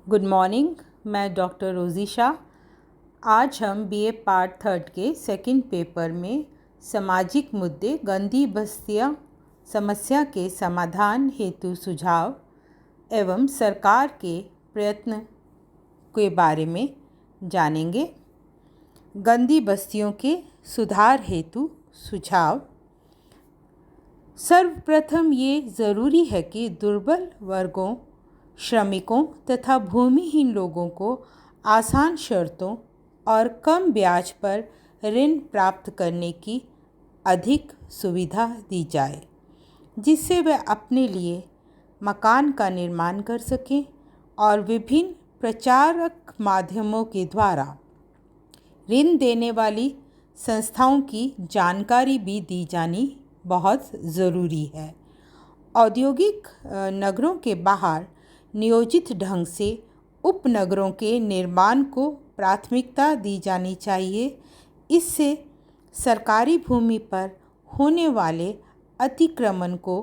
Good morning. मैं doctor रोज़ी शाह। आज हम बीए पार्ट 3 के सेकंड पेपर में सामाजिक मुद्दे गंदी बस्तियां समस्या के समाधान हेतु सुझाव एवं सरकार के प्रयत्न के बारे में जानेंगे। गंदी बस्तियों के सुधार हेतु सुझाव। सर्वप्रथम ये ज़रूरी है कि दुर्बल वर्गों, श्रमिकों तथा भूमिहीन लोगों को आसान शर्तों और कम ब्याज पर ऋण प्राप्त करने की अधिक सुविधा दी जाए, जिससे वे अपने लिए मकान का निर्माण कर सकें और विभिन्न प्रचारक माध्यमों के द्वारा ऋण देने वाली संस्थाओं की जानकारी भी दी जानी बहुत ज़रूरी है। औद्योगिक नगरों के बाहर नियोजित ढंग से उपनगरों के निर्माण को प्राथमिकता दी जानी चाहिए। इससे सरकारी भूमि पर होने वाले अतिक्रमण को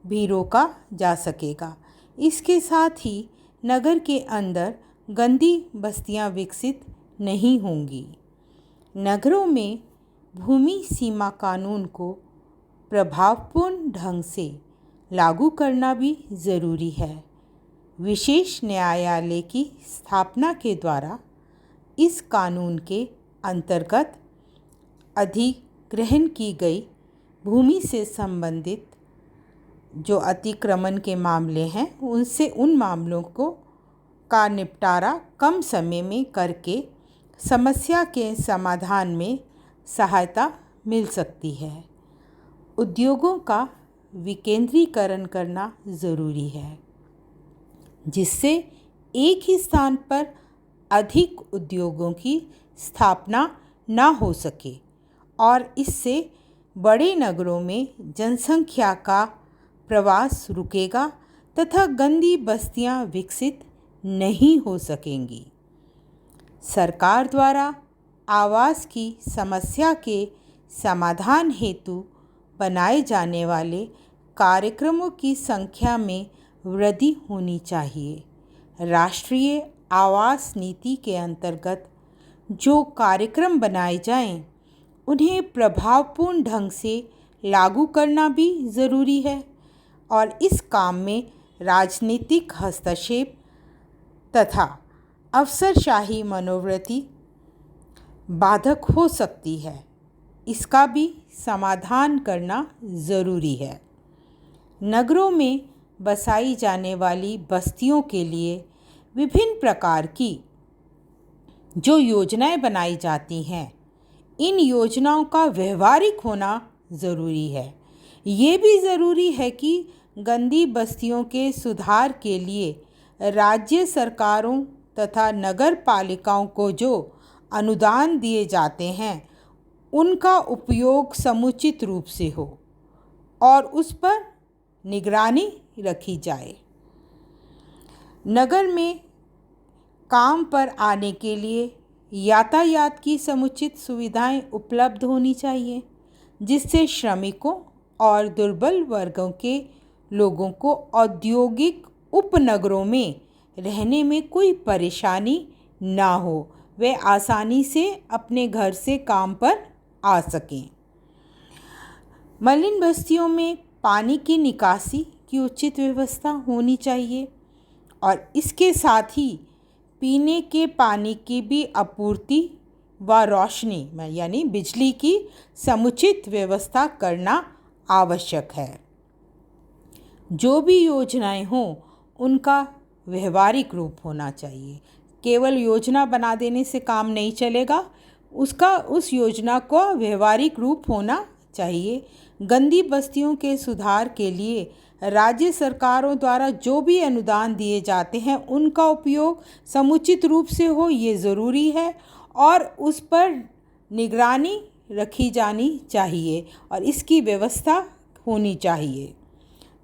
भी रोका जा सकेगा। इसके साथ ही नगर के अंदर गंदी बस्तियां विकसित नहीं होंगी। नगरों में भूमि सीमा कानून को प्रभावपूर्ण ढंग से लागू करना भी ज़रूरी है। विशेष न्यायालय की स्थापना के द्वारा इस कानून के अंतर्गत अधिग्रहण की गई भूमि से संबंधित जो अतिक्रमण के मामले हैं उन मामलों का निपटारा कम समय में करके समस्या के समाधान में सहायता मिल सकती है। उद्योगों का विकेंद्रीकरण करना ज़रूरी है, जिससे एक ही स्थान पर अधिक उद्योगों की स्थापना न हो सके और इससे बड़े नगरों में जनसंख्या का प्रवास रुकेगा तथा गंदी बस्तियां विकसित नहीं हो सकेंगी। सरकार द्वारा आवास की समस्या के समाधान हेतु बनाए जाने वाले कार्यक्रमों की संख्या में वृद्धि होनी चाहिए। राष्ट्रीय आवास नीति के अंतर्गत जो कार्यक्रम बनाए जाएं, उन्हें प्रभावपूर्ण ढंग से लागू करना भी ज़रूरी है और इस काम में राजनीतिक हस्तक्षेप तथा अफसरशाही मनोवृत्ति बाधक हो सकती है। इसका भी समाधान करना ज़रूरी है। नगरों में बसाई जाने वाली बस्तियों के लिए विभिन्न प्रकार की जो योजनाएं बनाई जाती हैं, इन योजनाओं का व्यवहारिक होना ज़रूरी है। ये भी ज़रूरी है कि गंदी बस्तियों के सुधार के लिए राज्य सरकारों तथा नगर पालिकाओं को जो अनुदान दिए जाते हैं, उनका उपयोग समुचित रूप से हो और उस पर निगरानी रखी जाए। नगर में काम पर आने के लिए यातायात की समुचित सुविधाएं उपलब्ध होनी चाहिए, जिससे श्रमिकों और दुर्बल वर्गों के लोगों को औद्योगिक उपनगरों में रहने में कोई परेशानी ना हो, वे आसानी से अपने घर से काम पर आ सकें। मलिन बस्तियों में पानी की निकासी की उचित व्यवस्था होनी चाहिए और इसके साथ ही पीने के पानी की भी आपूर्ति व रोशनी यानी बिजली की समुचित व्यवस्था करना आवश्यक है। जो भी योजनाएं हों, उनका व्यवहारिक रूप होना चाहिए। केवल योजना बना देने से काम नहीं चलेगा, उस योजना को व्यवहारिक रूप होना चाहिए। गंदी बस्तियों के सुधार के लिए राज्य सरकारों द्वारा जो भी अनुदान दिए जाते हैं, उनका उपयोग समुचित रूप से हो, ये ज़रूरी है और उस पर निगरानी रखी जानी चाहिए और इसकी व्यवस्था होनी चाहिए।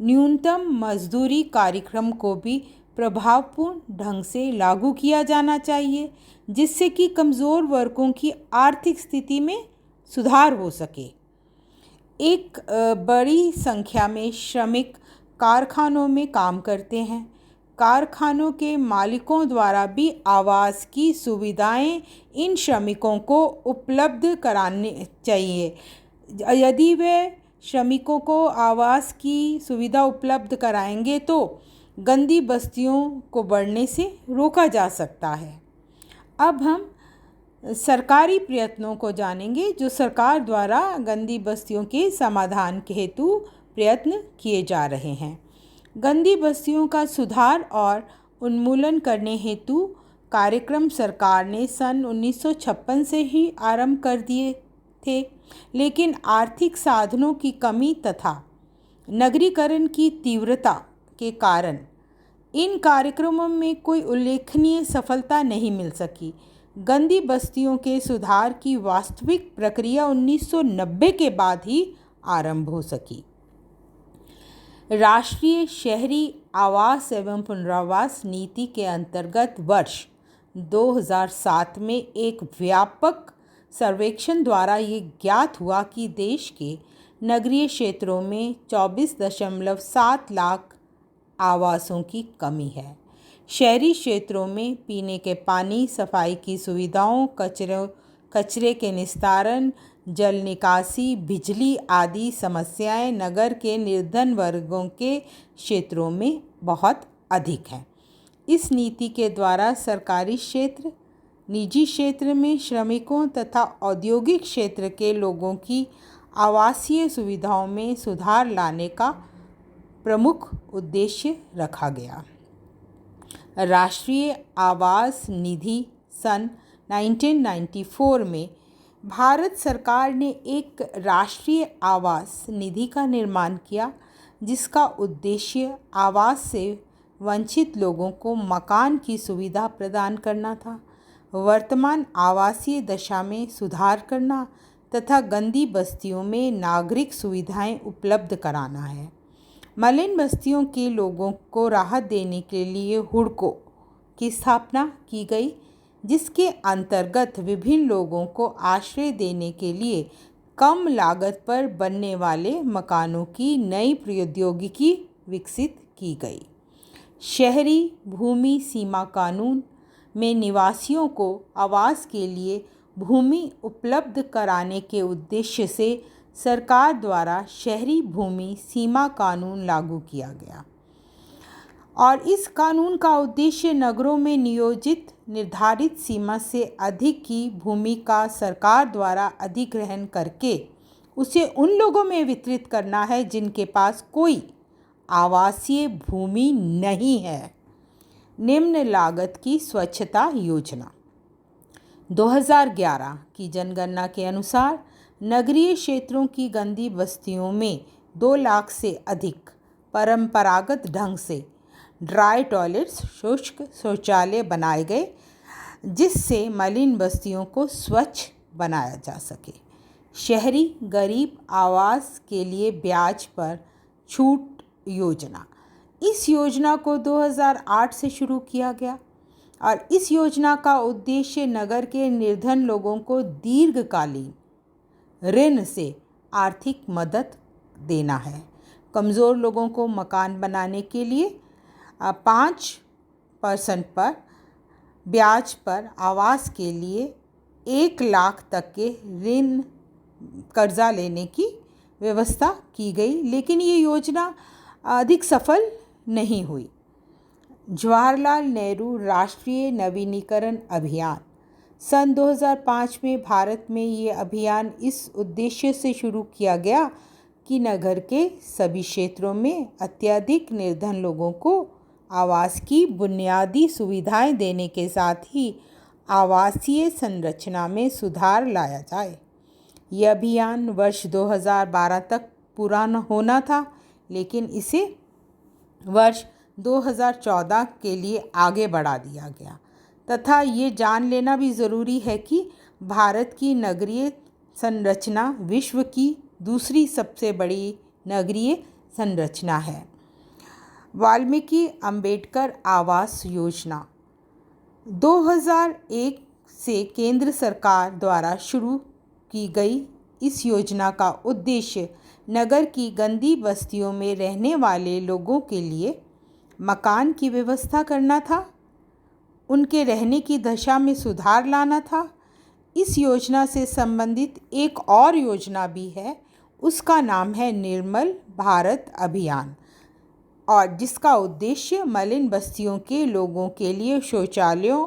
न्यूनतम मजदूरी कार्यक्रम को भी प्रभावपूर्ण ढंग से लागू किया जाना चाहिए, जिससे कि कमज़ोर वर्गों की आर्थिक स्थिति में सुधार हो सके। एक बड़ी संख्या में श्रमिक कारखानों में काम करते हैं। कारखानों के मालिकों द्वारा भी आवास की सुविधाएं इन श्रमिकों को उपलब्ध करानी चाहिए। यदि वे श्रमिकों को आवास की सुविधा उपलब्ध कराएंगे तो गंदी बस्तियों को बढ़ने से रोका जा सकता है। अब हम सरकारी प्रयत्नों को जानेंगे जो सरकार द्वारा गंदी बस्तियों के समाधान के हेतु प्रयत्न किए जा रहे हैं। गंदी बस्तियों का सुधार और उन्मूलन करने हेतु कार्यक्रम सरकार ने सन 1956 से ही आरंभ कर दिए थे, लेकिन आर्थिक साधनों की कमी तथा नगरीकरण की तीव्रता के कारण इन कार्यक्रमों में कोई उल्लेखनीय सफलता नहीं मिल सकी। गंदी बस्तियों के सुधार की वास्तविक प्रक्रिया 1990 के बाद ही आरंभ हो सकी। राष्ट्रीय शहरी आवास एवं पुनरावास नीति के अंतर्गत वर्ष 2007 में एक व्यापक सर्वेक्षण द्वारा ये ज्ञात हुआ कि देश के नगरीय क्षेत्रों में 24.7 लाख आवासों की कमी है। शहरी क्षेत्रों में पीने के पानी, सफाई की सुविधाओं, कचरे के निस्तारण, जल निकासी, बिजली आदि समस्याएं नगर के निर्धन वर्गों के क्षेत्रों में बहुत अधिक हैं। इस नीति के द्वारा सरकारी क्षेत्र, निजी क्षेत्र में श्रमिकों तथा औद्योगिक क्षेत्र के लोगों की आवासीय सुविधाओं में सुधार लाने का प्रमुख उद्देश्य रखा गया। राष्ट्रीय आवास निधि सन 1994 में भारत सरकार ने एक राष्ट्रीय आवास निधि का निर्माण किया, जिसका उद्देश्य आवास से वंचित लोगों को मकान की सुविधा प्रदान करना था, वर्तमान आवासीय दशा में सुधार करना तथा गंदी बस्तियों में नागरिक सुविधाएं उपलब्ध कराना है। मलिन बस्तियों के लोगों को राहत देने के लिए हुड़कों की स्थापना की गई, जिसके अंतर्गत विभिन्न लोगों को आश्रय देने के लिए कम लागत पर बनने वाले मकानों की नई प्रौद्योगिकी विकसित की गई। शहरी भूमि सीमा कानून में निवासियों को आवास के लिए भूमि उपलब्ध कराने के उद्देश्य से सरकार द्वारा शहरी भूमि सीमा कानून लागू किया गया और इस कानून का उद्देश्य नगरों में नियोजित निर्धारित सीमा से अधिक की भूमि का सरकार द्वारा अधिग्रहण करके उसे उन लोगों में वितरित करना है जिनके पास कोई आवासीय भूमि नहीं है। निम्न लागत की स्वच्छता योजना 2011 की जनगणना के अनुसार नगरीय क्षेत्रों की गंदी बस्तियों में 2 लाख से अधिक परंपरागत ढंग से ड्राई टॉयलेट्स, शुष्क शौचालय बनाए गए, जिससे मलिन बस्तियों को स्वच्छ बनाया जा सके। शहरी गरीब आवास के लिए ब्याज पर छूट योजना, इस योजना को 2008 से शुरू किया गया और इस योजना का उद्देश्य नगर के निर्धन लोगों को दीर्घकालीन ऋण से आर्थिक मदद देना है। कमज़ोर लोगों को मकान बनाने के लिए 5% पर ब्याज पर आवास के लिए 1 लाख तक के ऋण कर्जा लेने की व्यवस्था की गई, लेकिन ये योजना अधिक सफल नहीं हुई। जवाहरलाल नेहरू राष्ट्रीय नवीनीकरण अभियान सन 2005 में भारत में ये अभियान इस उद्देश्य से शुरू किया गया कि नगर के सभी क्षेत्रों में अत्यधिक निर्धन लोगों को आवास की बुनियादी सुविधाएं देने के साथ ही आवासीय संरचना में सुधार लाया जाए। यह अभियान वर्ष 2012 तक पूरा होना था, लेकिन इसे वर्ष 2014 के लिए आगे बढ़ा दिया गया तथा ये जान लेना भी ज़रूरी है कि भारत की नगरीय संरचना विश्व की दूसरी सबसे बड़ी नगरीय संरचना है। वाल्मीकि अंबेडकर आवास योजना 2001 से केंद्र सरकार द्वारा शुरू की गई इस योजना का उद्देश्य नगर की गंदी बस्तियों में रहने वाले लोगों के लिए मकान की व्यवस्था करना था, उनके रहने की दशा में सुधार लाना था। इस योजना से संबंधित एक और योजना भी है, उसका नाम है निर्मल भारत अभियान, और जिसका उद्देश्य मलिन बस्तियों के लोगों के लिए शौचालयों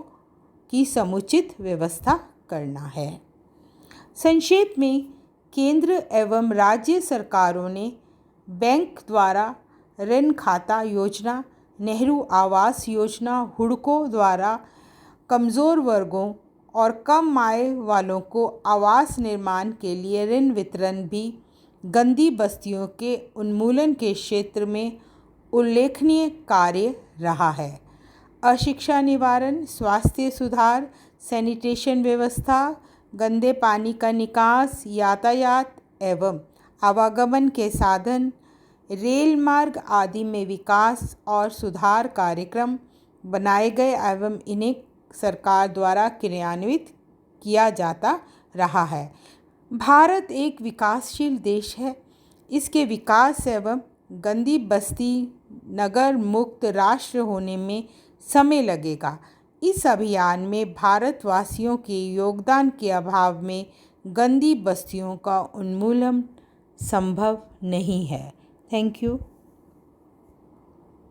की समुचित व्यवस्था करना है। संक्षेप में, केंद्र एवं राज्य सरकारों ने बैंक द्वारा ऋण खाता योजना, नेहरू आवास योजना, हुडको द्वारा कमज़ोर वर्गों और कम आय वालों को आवास निर्माण के लिए ऋण वितरण भी गंदी बस्तियों के उन्मूलन के क्षेत्र में उल्लेखनीय कार्य रहा है। अशिक्षा निवारण, स्वास्थ्य सुधार, सैनिटेशन व्यवस्था, गंदे पानी का निकास, यातायात एवं आवागमन के साधन, रेल मार्ग आदि में विकास और सुधार कार्यक्रम बनाए गए एवं इन्हें सरकार द्वारा क्रियान्वित किया जाता रहा है। भारत एक विकासशील देश है। इसके विकास एवं गंदी बस्ती नगर मुक्त राष्ट्र होने में समय लगेगा। इस अभियान में भारतवासियों के योगदान के अभाव में गंदी बस्तियों का उन्मूलन संभव नहीं है। Thank you.